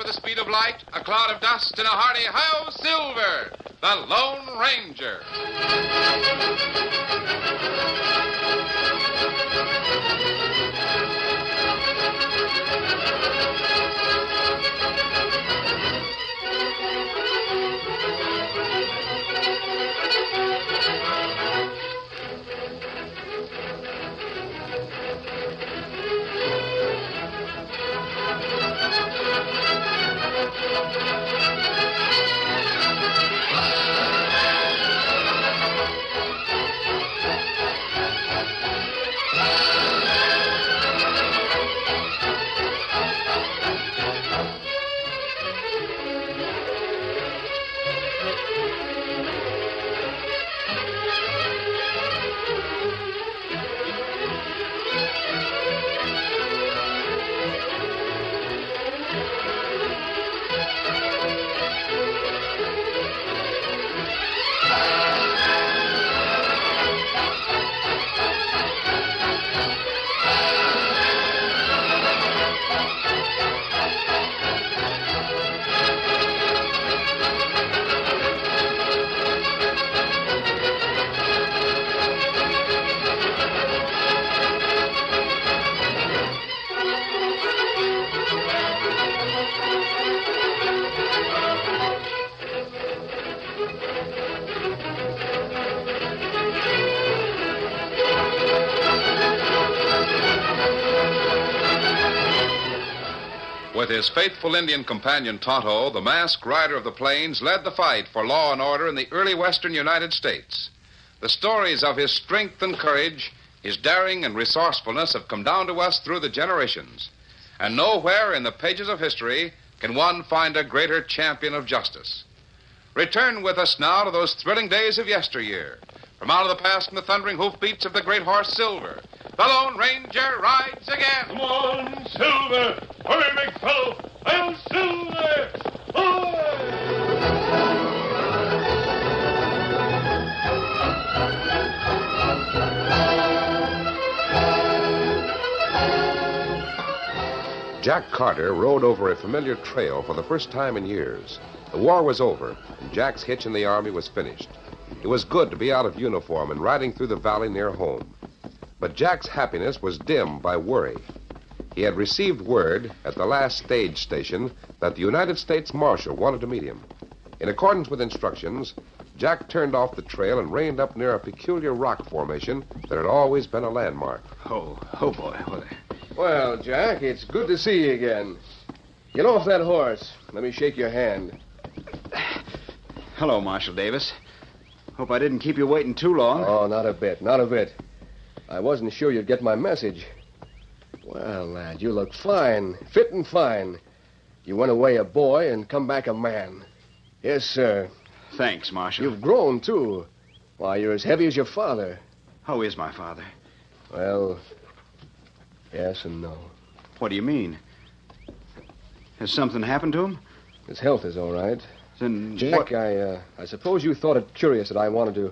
with the speed of light, a cloud of dust, and a hearty hi-yo Silver, the Lone Ranger. With his faithful Indian companion Tonto, the masked rider of the plains led the fight for law and order in the early western United States. The stories of his strength and courage, his daring and resourcefulness have come down to us through the generations. And nowhere in the pages of history can one find a greater champion of justice. Return with us now to those thrilling days of yesteryear. From out of the past and the thundering hoofbeats of the great horse Silver, the Lone Ranger rides again. Come on, Silver! Hurry, big fellow! I'm Silver! Jack Carter rode over a familiar trail for the first time in years. The war was over, and Jack's hitch in the Army was finished. It was good to be out of uniform and riding through the valley near home. But Jack's happiness was dimmed by worry. He had received word at the last stage station that the United States Marshal wanted to meet him. In accordance with instructions, Jack turned off the trail and reined up near a peculiar rock formation that had always been a landmark. Oh, boy. Well, Jack, it's good to see you again. Get off that horse. Let me shake your hand. Hello, Marshal Davis. Hope I didn't keep you waiting too long. Oh, not a bit. I wasn't sure you'd get my message. Well, lad, you look fine. Fit and fine. You went away a boy and come back a man. Yes, sir. Thanks, Marshal. You've grown, too. Why, you're as heavy as your father. How is my father? Well, yes and no. What do you mean? Has something happened to him? His health is all right. Then Jack, I suppose you thought it curious that I wanted to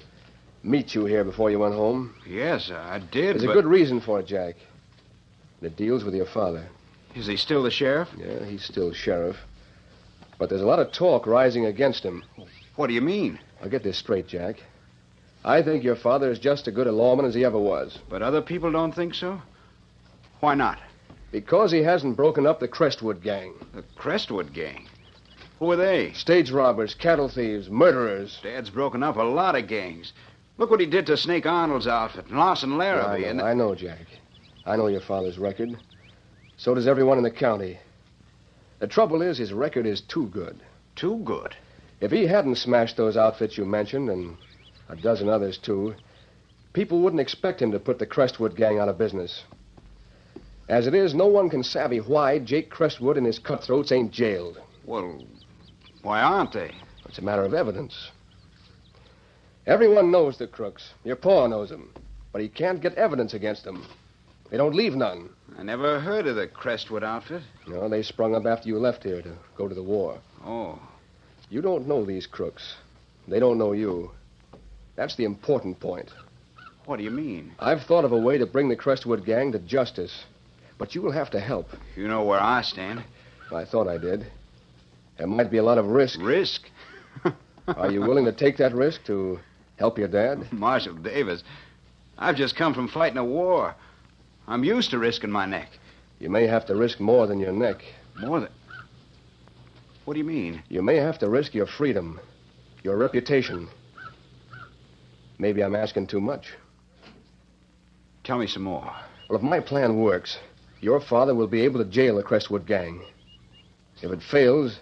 meet you here before you went home. Yes, I did, There's a good reason for it, Jack. And it deals with your father. Is he still the sheriff? Yeah, he's still sheriff. But there's a lot of talk rising against him. What do you mean? I'll get this straight, Jack. I think your father is just as good a lawman as he ever was. But other people don't think so? Why not? Because he hasn't broken up the Crestwood gang. The Crestwood gang? Who are they? Stage robbers, cattle thieves, murderers. Dad's broken up a lot of gangs. Look what he did to Snake Arnold's outfit, and Lawson Larrabee. I know, Jack. I know your father's record. So does everyone in the county. The trouble is, his record is too good. Too good? If he hadn't smashed those outfits you mentioned, and a dozen others, too, people wouldn't expect him to put the Crestwood gang out of business. As it is, no one can savvy why Jake Crestwood and his cutthroats ain't jailed. Well, why aren't they? It's a matter of evidence. Everyone knows the crooks. Your pa knows them. But he can't get evidence against them. They don't leave none. I never heard of the Crestwood outfit. No, they sprung up after you left here to go to the war. Oh. You don't know these crooks. They don't know you. That's the important point. What do you mean? I've thought of a way to bring the Crestwood gang to justice. But you will have to help. You know where I stand. I thought I did. There might be a lot of risk. Risk? Are you willing to take that risk to help your dad? Marshal Davis, I've just come from fighting a war. I'm used to risking my neck. You may have to risk more than your neck. More than... What do you mean? You may have to risk your freedom, your reputation. Maybe I'm asking too much. Tell me some more. Well, if my plan works, your father will be able to jail the Crestwood gang. If it fails,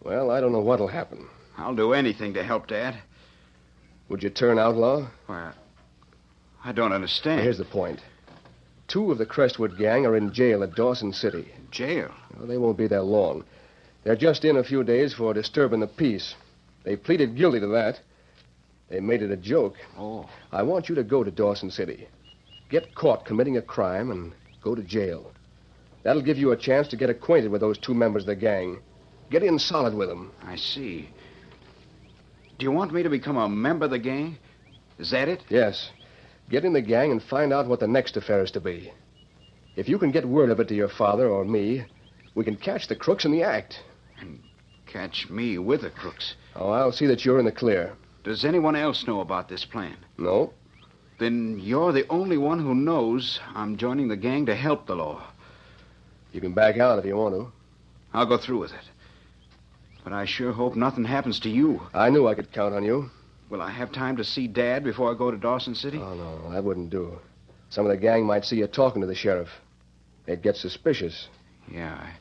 well, I don't know what'll happen. I'll do anything to help Dad. Would you turn outlaw? Well, I don't understand. Here's the point. 2 of the Crestwood gang are in jail at Dawson City. Jail? Well, they won't be there long. They're just in a few days for disturbing the peace. They pleaded guilty to that. They made it a joke. Oh. I want you to go to Dawson City. Get caught committing a crime and go to jail. That'll give you a chance to get acquainted with those 2 members of the gang. Get in solid with them. I see. Do you want me to become a member of the gang? Is that it? Yes. Get in the gang and find out what the next affair is to be. If you can get word of it to your father or me, we can catch the crooks in the act. And catch me with the crooks? Oh, I'll see that you're in the clear. Does anyone else know about this plan? No. Then you're the only one who knows I'm joining the gang to help the law. You can back out if you want to. I'll go through with it. But I sure hope nothing happens to you. I knew I could count on you. Will I have time to see Dad before I go to Dawson City? Oh, no, that wouldn't do. Some of the gang might see you talking to the sheriff. They'd get suspicious. Yeah,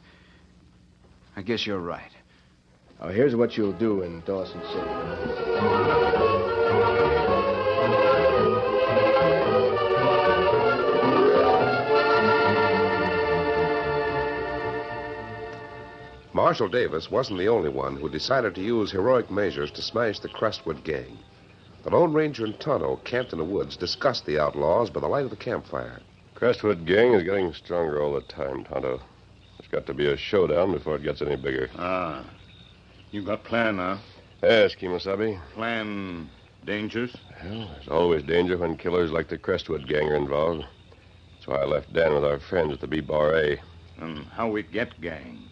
I guess you're right. Now, here's what you'll do in Dawson City. Marshal Davis wasn't the only one who decided to use heroic measures to smash the Crestwood gang. The Lone Ranger and Tonto, camped in the woods, discussed the outlaws by the light of the campfire. Crestwood gang is getting stronger all the time, Tonto. There's got to be a showdown before it gets any bigger. Ah. You got plan, huh? Yes, Kemosabe. Plan dangerous? Well, there's always danger when killers like the Crestwood gang are involved. That's why I left Dan with our friends at the B-Bar-A. And how we get gang?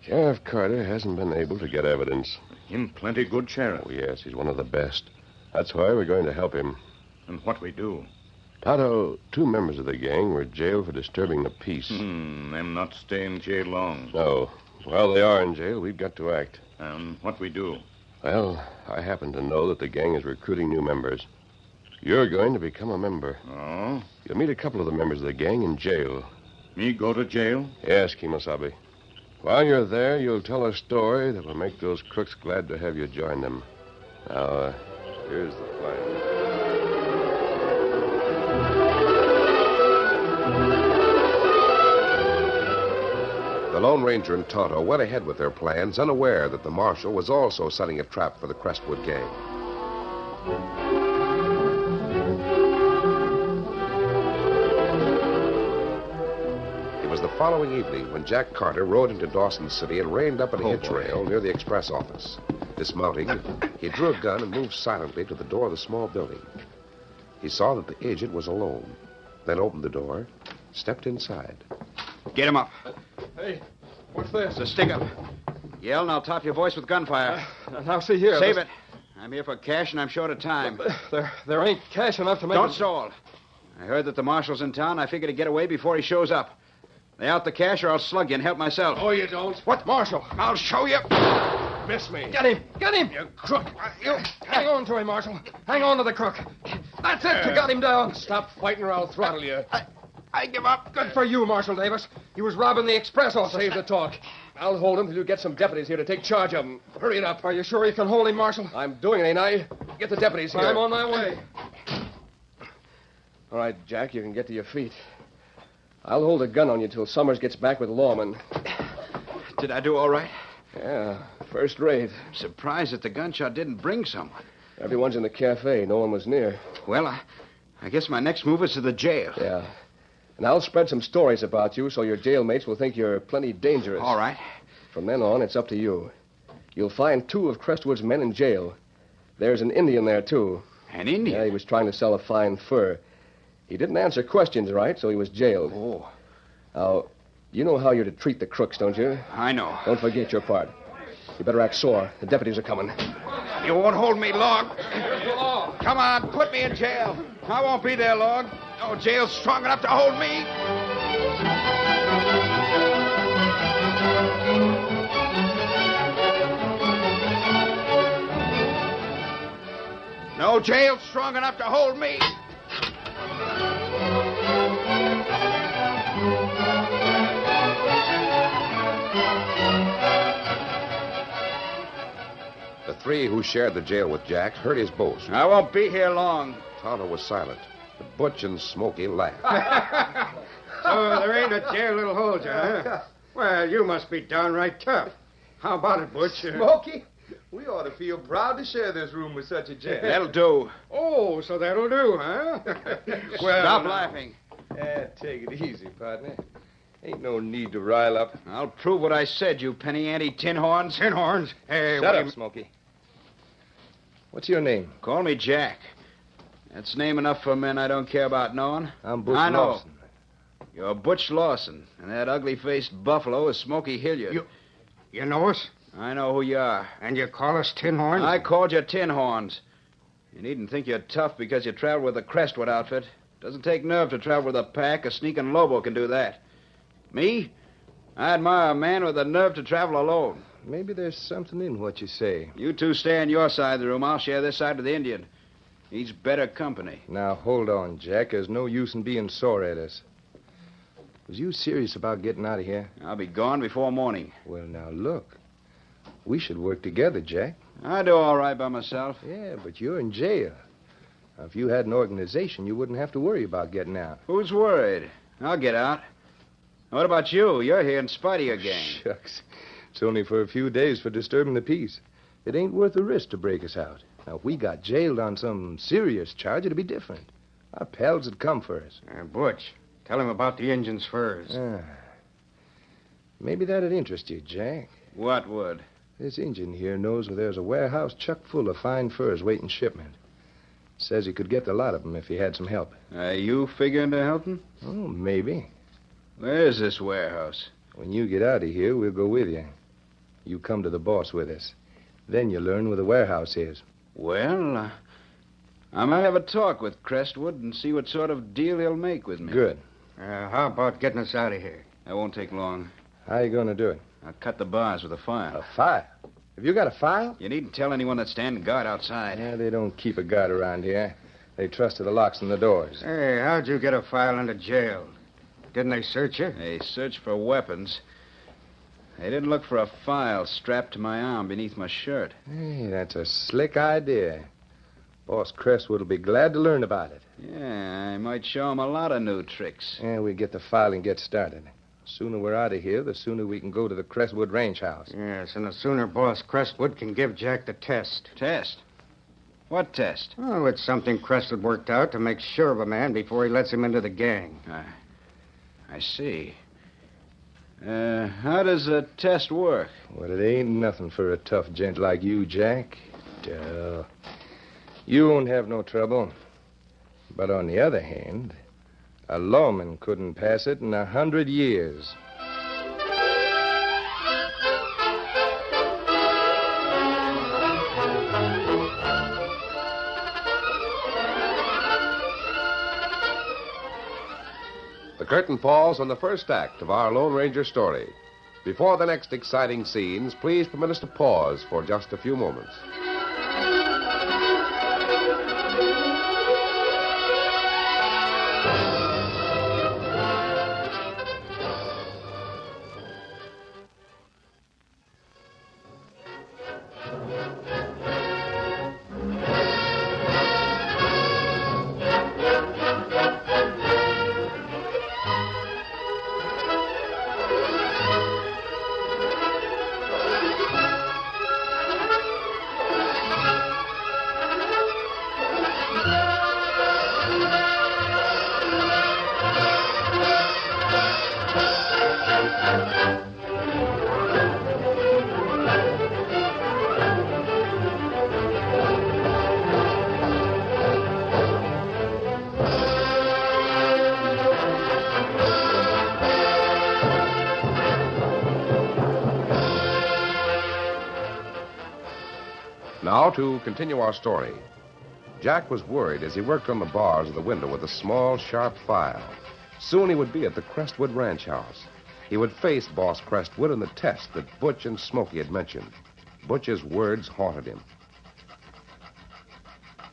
Sheriff Carter hasn't been able to get evidence. Him plenty good sheriff. Oh, yes, he's one of the best. That's why we're going to help him. And what we do? Tonto, 2 members of the gang were jailed for disturbing the peace. Them not stay in jail long. No. While they are in jail, we've got to act. And what we do? Well, I happen to know that the gang is recruiting new members. You're going to become a member. Oh? You'll meet a couple of the members of the gang in jail. Me go to jail? Yes, Kemosabe. While you're there, you'll tell a story that will make those crooks glad to have you join them. Now, here's the plan. The Lone Ranger and Tonto went ahead with their plans, unaware that the marshal was also setting a trap for the Crestwood gang. It was the following evening when Jack Carter rode into Dawson City and reined up at a hitch rail near the express office. Dismounting, he drew a gun and moved silently to the door of the small building. He saw that the agent was alone, then opened the door, stepped inside. Get him up. Hey, what's this? It's a stick-up. Yell, and I'll top your voice with gunfire. Now, see here. Save it. I'm here for cash, and I'm short of time. There ain't cash enough to make... Don't stall. I heard that the marshal's in town. I figured to get away before he shows up. Lay out the cash, or I'll slug you and help myself. Oh, you don't. What? Marshal. I'll show you. Miss me. Get him! Get him! You crook! You hang on to him, Marshal. Hang on to the crook. That's it. You got him down. Stop fighting or I'll throttle you. I give up. Good for you, Marshal Davis. He was robbing the express office. Save the talk. I'll hold him till you get some deputies here to take charge of him. Hurry it up. Are you sure you can hold him, Marshal? I'm doing it, ain't I? Get the deputies here. I'm on my way. All right, Jack, you can get to your feet. I'll hold a gun on you till Summers gets back with lawmen. Did I do all right? Yeah, first rate. I'm surprised that the gunshot didn't bring someone. Everyone's in the cafe. No one was near. Well, I guess my next move is to the jail. Yeah. And I'll spread some stories about you so your jailmates will think you're plenty dangerous. All right. From then on, it's up to you. You'll find 2 of Crestwood's men in jail. There's an Indian there, too. An Indian? Yeah, he was trying to sell a fine fur. He didn't answer questions right, so he was jailed. Oh. Now, you know how you're to treat the crooks, don't you? I know. Don't forget your part. You better act sore. The deputies are coming. You won't hold me long. Come on, put me in jail. I won't be there long. No jail's strong enough to hold me. No jail's strong enough to hold me. The three who shared the jail with Jack heard his boast. I won't be here long. Tonto was silent. But Butch and Smoky laughed. So there ain't a jail that'll hold you, huh? Well, you must be downright tough. How about it, Butch? Smokey, we ought to feel proud to share this room with such a gent. That'll do. Oh, so that'll do, huh? Well, Stop now. laughing. Take it easy, partner. Ain't no need to rile up. I'll prove what I said, you penny ante tin horns. Tin horns. Hey, Shut wait up, Smokey. What's your name? Call me Jack. That's name enough for men I don't care about knowing. I'm Butch I know. Lawson. You're Butch Lawson, and that ugly-faced buffalo is Smoky Hilliard. You know us? I know who you are. And you call us tin horns? I called you tin horns. You needn't think you're tough because you travel with the Crestwood outfit. Doesn't take nerve to travel with a pack. A sneaking lobo can do that. Me? I admire a man with the nerve to travel alone. Maybe there's something in what you say. You two stay on your side of the room. I'll share this side with the Indian. He's better company. Now, hold on, Jack. There's no use in being sore at us. Was you serious about getting out of here? I'll be gone before morning. Well, now, look. We should work together, Jack. I do all right by myself. Yeah, but you're in jail. Now, if you had an organization, you wouldn't have to worry about getting out. Who's worried? I'll get out. What about you? You're here in spite of your gang. Shucks. It's only for a few days for disturbing the peace. It ain't worth the risk to break us out. Now, if we got jailed on some serious charge, it'd be different. Our pals would come for us. Butch, tell him about the Injun's furs. Maybe that'd interest you, Jack. What would? This Injun here knows where there's a warehouse chock full of fine furs waiting shipment. Says he could get a lot of them if he had some help. Are you figuring to help him? Oh, maybe. Where's this warehouse? When you get out of here, we'll go with you. You come to the boss with us. Then you'll learn where the warehouse is. Well, I might have a talk with Crestwood and see what sort of deal he'll make with me. Good. How about getting us out of here? That won't take long. How you going to do it? I'll cut the bars with a file. A file? Have you got a file? You needn't tell anyone that's standing guard outside. Yeah, they don't keep a guard around here. They trust to the locks and the doors. Hey, how'd you get a file into jail? Didn't they search you? They searched for weapons. They didn't look for a file strapped to my arm beneath my shirt. Hey, that's a slick idea. Boss Crestwood will be glad to learn about it. Yeah, I might show him a lot of new tricks. Yeah, we get the file and get started. The sooner we're out of here, the sooner we can go to the Crestwood ranch house. Yes, and the sooner Boss Crestwood can give Jack the test. Test? What test? Oh, it's something Crestwood worked out to make sure of a man before he lets him into the gang. I see. How does a test work? Well, it ain't nothing for a tough gent like you, Jack. You won't have no trouble. But on the other hand, a lawman couldn't pass it in 100 years. The curtain falls on the first act of our Lone Ranger story. Before the next exciting scenes, please permit us to pause for just a few moments. Now, to continue our story. Jack was worried as he worked on the bars of the window with a small, sharp file. Soon he would be at the Crestwood ranch house. He would face Boss Crestwood in the test that Butch and Smokey had mentioned. Butch's words haunted him.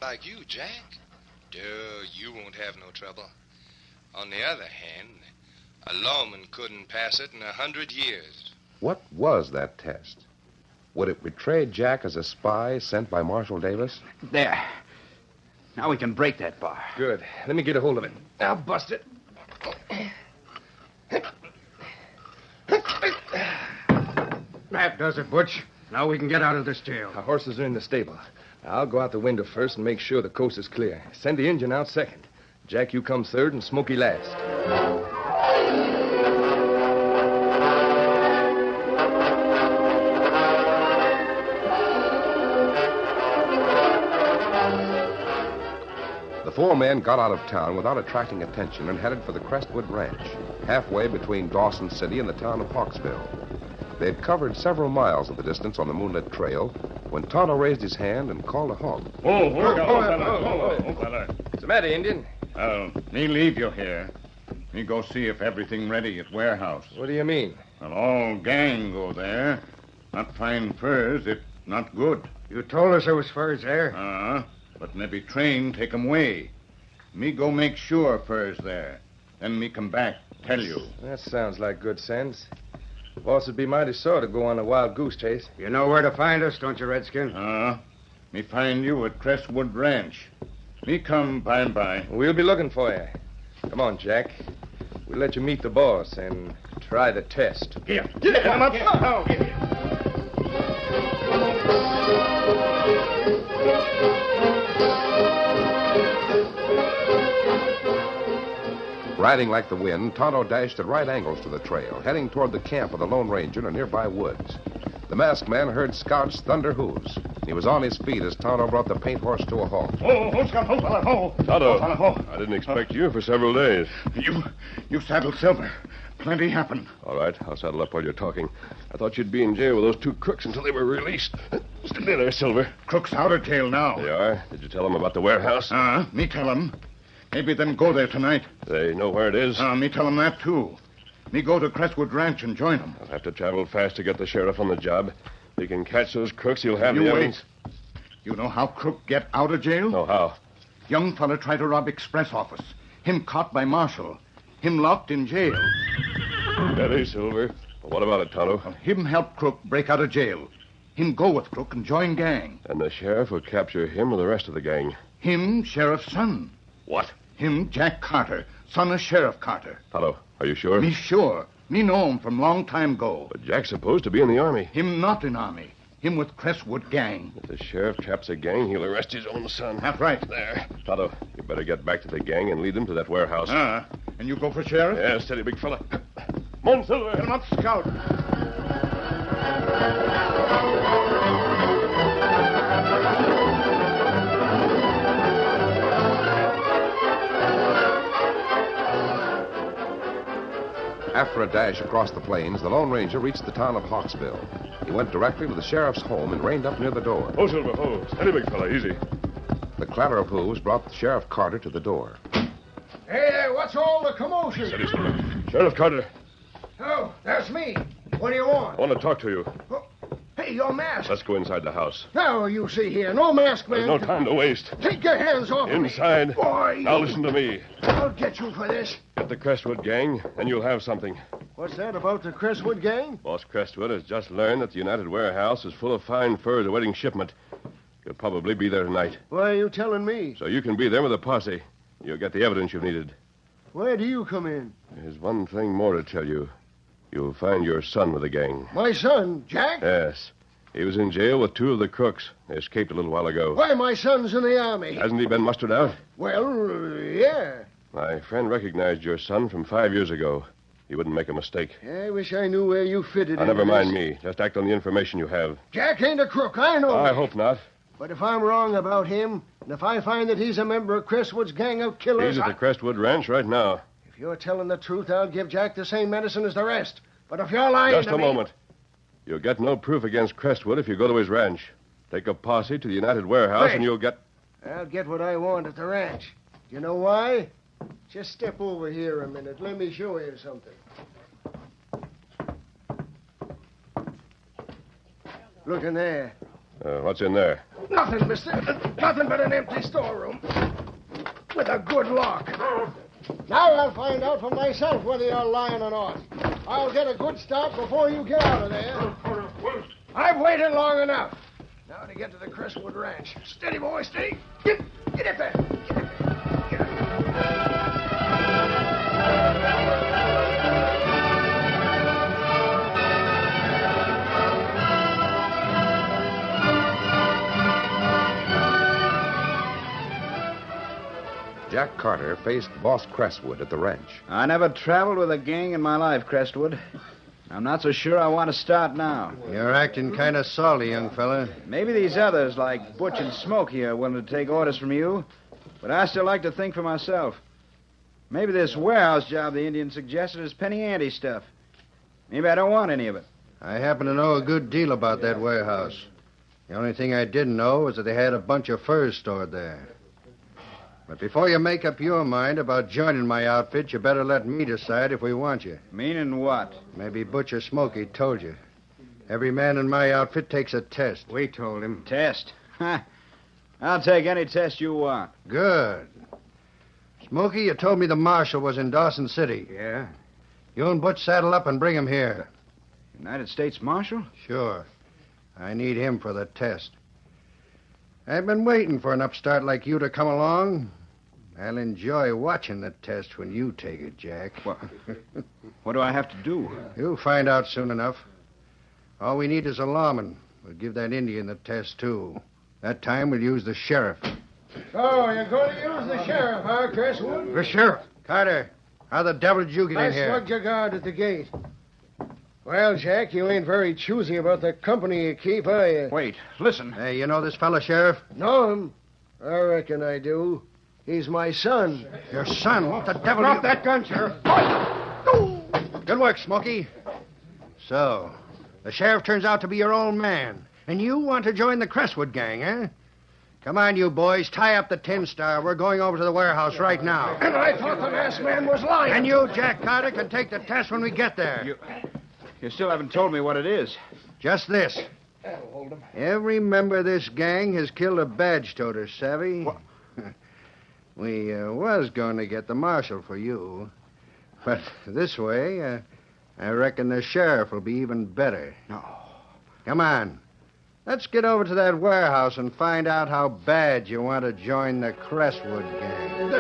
Like you, Jack? Duh, you won't have no trouble. On the other hand, a lawman couldn't pass it in 100 years. What was that test? Would it betray Jack as a spy sent by Marshal Davis? There. Now we can break that bar. Good. Let me get a hold of it. I'll bust it. That does it, Butch. Now we can get out of this jail. Our horses are in the stable. I'll go out the window first and make sure the coast is clear. Send the engine out second. Jack, you come third and Smokey last. The four men got out of town without attracting attention and headed for the Crestwood Ranch, halfway between Dawson City and the town of Hawksville. They had covered several miles of the distance on the moonlit trail when Tonto raised his hand and called a halt. Oh, fella. What's the matter, Indian? Me leave you here. Me go see if everything ready at warehouse. What do you mean? Well, all gang go there. Not find furs, it not good. You told us there was furs there. But maybe train take 'em away. Me go make sure furs there. Then me come back, tell you. That sounds like good sense. Boss would be mighty sore to go on a wild goose chase. You know where to find us, don't you, Redskin? Me find you at Crestwood Ranch. Me come by and by. We'll be looking for you. Come on, Jack. We'll let you meet the boss and try the test. Here. Come up. Riding like the wind, Tonto dashed at right angles to the trail, heading toward the camp of the Lone Ranger in the nearby woods. The masked man heard Scout's thunder hooves. He was on his feet as Tonto brought the paint horse to a halt. Scout, fella, Tonto, I didn't expect you for several days. You saddled Silver. Plenty happened. All right, I'll saddle up while you're talking. I thought you'd be in jail with those two crooks until they were released. Stay there, Silver. Crooks out of jail now. They are? Did you tell them about the warehouse? Me tell them. Maybe them go there tonight. They know where it is? Me tell them that, too. Me go to Crestwood Ranch and join them. I'll have to travel fast to get the sheriff on the job. If he can catch those crooks, he'll have You the wait. evidence. You know how Crook get out of jail? No, how? Young fella tried to rob express office. Him caught by marshal. Him locked in jail. Steady, Silver. Well, what about it, Tonto? Him help Crook break out of jail. Him go with Crook and join gang. And the sheriff will capture him or the rest of the gang. Him sheriff's son. What? Him Jack Carter, son of Sheriff Carter. Tonto, are you sure? Me sure. Me know him from long time ago. But Jack's supposed to be in the army. Him not in army. Him with Crestwood gang. If the sheriff traps a gang, he'll arrest his own son. That's right. There. Tonto, you better get back to the gang and lead them to that warehouse. And you go for sheriff? Yeah, steady, big fella. Come on, Silver. Get him up, Scout. After a dash across the plains, the Lone Ranger reached the town of Hawksville. He went directly to the sheriff's home and reined up near the door. Oh, Silver, oh. Steady, big fella, easy. The clatter of hooves brought Sheriff Carter to the door. Hey there, what's all the commotion? Steady, Silver. Sheriff Carter, Oh, that's me. What do you want? I want to talk to you. Oh, hey, your mask. Let's go inside the house. Now, you see here, no mask, man. There's no time to waste. Take your hands off of me. Inside. Boy, Now listen to me. I'll get you for this. Get the Crestwood gang, and you'll have something. What's that about the Crestwood gang? Boss Crestwood has just learned that the United Warehouse is full of fine furs awaiting shipment. He'll probably be there tonight. Why are you telling me? So you can be there with a posse. You'll get the evidence you've needed. Where do you come in? There's one thing more to tell you. You'll find your son with the gang. My son, Jack? Yes. He was in jail with two of the crooks. They escaped a little while ago. Why, my son's in the army. Hasn't he been mustered out? Well, yeah. My friend recognized your son from 5 years ago. You wouldn't make a mistake. I wish I knew where you fitted Now, in. never mind me. Just act on the information you have. Jack ain't a crook, I know. I hope not. But if I'm wrong about him, and if I find that he's a member of Crestwood's gang of killers... He's at the Crestwood Ranch right now. If you're telling the truth, I'll give Jack the same medicine as the rest. But if you're lying Just to a me... moment. You'll get no proof against Crestwood if you go to his ranch. Take a posse to the United Warehouse Hey. and you'll get... I'll get what I want at the ranch. You know why? Just step over here a minute. Let me show you something. Look in there. What's in there? Nothing, mister. Nothing but an empty storeroom. With a good lock. Now I'll find out for myself whether you're lying or not. I'll get a good start before you get out of there. I've waited long enough. Now to get to the Crestwood Ranch. Steady, boy, steady. Get up there. Get up there. Get up there. Jack Carter faced Boss Crestwood at the ranch. I never traveled with a gang in my life, Crestwood. I'm not so sure I want to start now. You're acting kind of salty, young fella. Maybe these others, like Butch and Smokey, are willing to take orders from you, but I still like to think for myself. Maybe this warehouse job the Indian suggested is penny ante stuff. Maybe I don't want any of it. I happen to know a good deal about that warehouse. The only thing I didn't know was that they had a bunch of furs stored there. But before you make up your mind about joining my outfit, you better let me decide if we want you. Meaning what? Maybe Butch or Smokey told you. Every man in my outfit takes a test. We told him. Test? I'll take any test you want. Good. Smokey, you told me the marshal was in Dawson City. Yeah? You and Butch saddle up and bring him here. United States Marshal? Sure. I need him for the test. I've been waiting for an upstart like you to come along. I'll enjoy watching the test when you take it, Jack. What do I have to do? You'll find out soon enough. All we need is a lawman. We'll give that Indian the test, too. That time we'll use the sheriff. So, you're going to use the sheriff, huh, Crestwood? The sheriff? Carter, how the devil did you get I in here? slugged your guard at the gate. Well, Jack, you ain't very choosy about the company you keep, are you? Wait, listen. Hey, you know this fellow, Sheriff? Know him? I reckon I do. He's my son. Your son? What the devil? Drop that gun, Sheriff. Good work, Smokey. So, the sheriff turns out to be your old man, and you want to join the Crestwood gang, eh? Come on, you boys. Tie up the Tin Star. We're going over to the warehouse right now. And I thought the masked man was lying. And you, Jack Carter, can take the test when we get there. You still haven't told me what it is. Just this. Every member of this gang has killed a badge toter, savvy? What? We was going to get the marshal for you. But this way, I reckon the sheriff will be even better. No. Come on. Let's get over to that warehouse and find out how bad you want to join the Crestwood gang.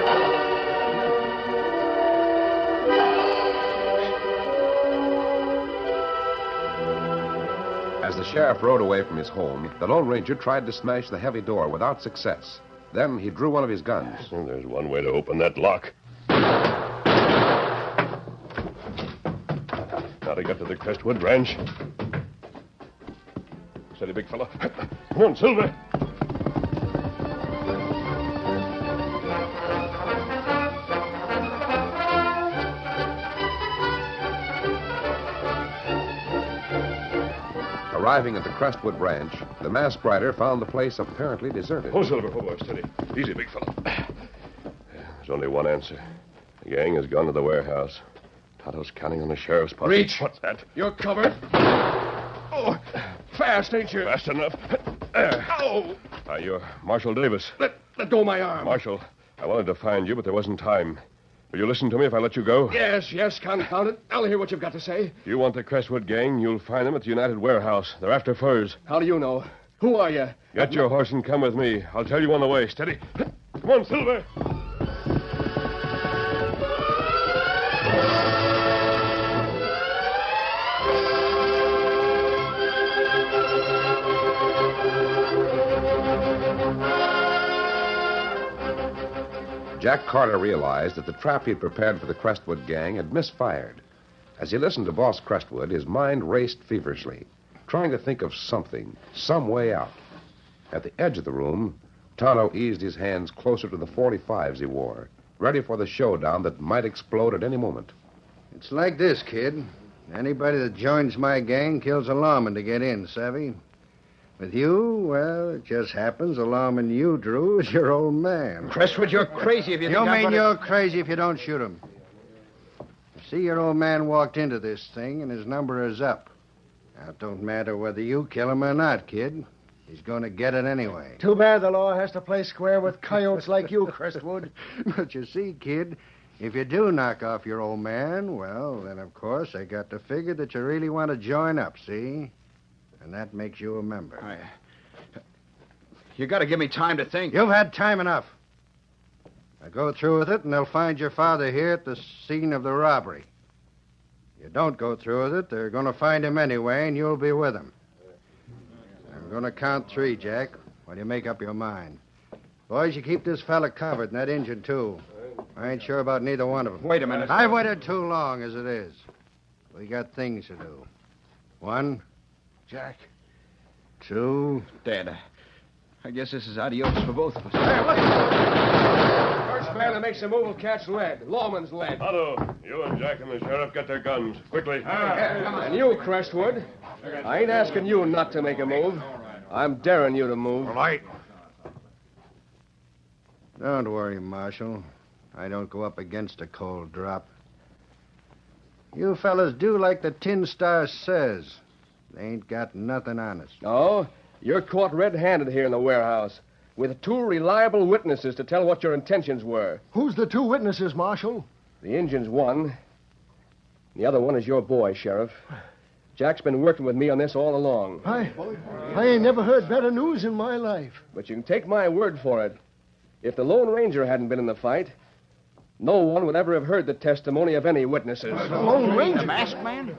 As the sheriff rode away from his home, the Lone Ranger tried to smash the heavy door without success. Then he drew one of his guns. Well, there's one way to open that lock. Now to get to the Crestwood Ranch. Steady, big fella. Come on, Silver. Arriving at the Crestwood Ranch, the masked rider found the place apparently deserted. Oh, Silver, oh, boy, steady. Easy, big fella. There's only one answer. The gang has gone to the warehouse. Tonto's counting on the sheriff's posse. Reach. What's that? You're covered. Oh, fast, ain't you? Fast enough. There. Ow! You're Marshal Davis. Let go of my arm. Marshal, I wanted to find you, but there wasn't time. Will you listen to me if I let you go? Yes, confound it. I'll hear what you've got to say. If you want the Crestwood gang, you'll find them at the United Warehouse. They're after furs. How do you know? Who are you? Get your horse and come with me. I'll tell you on the way. Steady. Come on, Silver. Jack Carter realized that the trap he'd prepared for the Crestwood gang had misfired. As he listened to Boss Crestwood, his mind raced feverishly, trying to think of something, some way out. At the edge of the room, Tonto eased his hands closer to the .45s he wore, ready for the showdown that might explode at any moment. It's like this, kid. Anybody that joins my gang kills a lawman to get in, savvy? With you, well, it just happens the lawman you drew is your old man. Crestwood, you're crazy if you think I'm you're crazy if you don't shoot him. You see, your old man walked into this thing, and his number is up. Now, it don't matter whether you kill him or not, kid. He's going to get it anyway. Too bad the law has to play square with coyotes like you, Crestwood. But you see, kid, if you do knock off your old man, well, then, of course, I got to figure that you really want to join up, see? And that makes you a member. You got to give me time to think. You've had time enough. Now go through with it, and they'll find your father here at the scene of the robbery. If you don't go through with it, they're going to find him anyway, and you'll be with him. I'm going to count 3, Jack, while you make up your mind. Boys, you keep this fella covered, and that Injun, too. I ain't sure about neither one of them. Wait a minute. I've waited too long as it is. We got things to do. 1. Jack. 2. Dad, I guess this is adios for both of us. Hey, look! First man that makes a move will catch lead. Lawman's lead. Otto, you and Jack and the sheriff get their guns. Quickly. And you, Crestwood, I ain't asking you not to make a move. I'm daring you to move. All right. Don't worry, Marshal. I don't go up against a cold drop. You fellas do like the Tin Star says. They ain't got nothing on us. Oh, you're caught red-handed here in the warehouse with 2 reliable witnesses to tell what your intentions were. Who's the 2 witnesses, Marshal? The Injun's one. The other one is your boy, Sheriff. Jack's been working with me on this all along. I ain't never heard better news in my life. But you can take my word for it. If the Lone Ranger hadn't been in the fight, no one would ever have heard the testimony of any witnesses. The Lone Ranger? The masked man?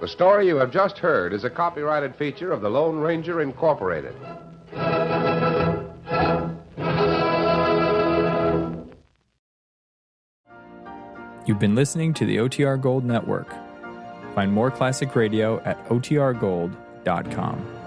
The story you have just heard is a copyrighted feature of the Lone Ranger Incorporated. You've been listening to the OTR Gold Network. Find more classic radio at otrgold.com.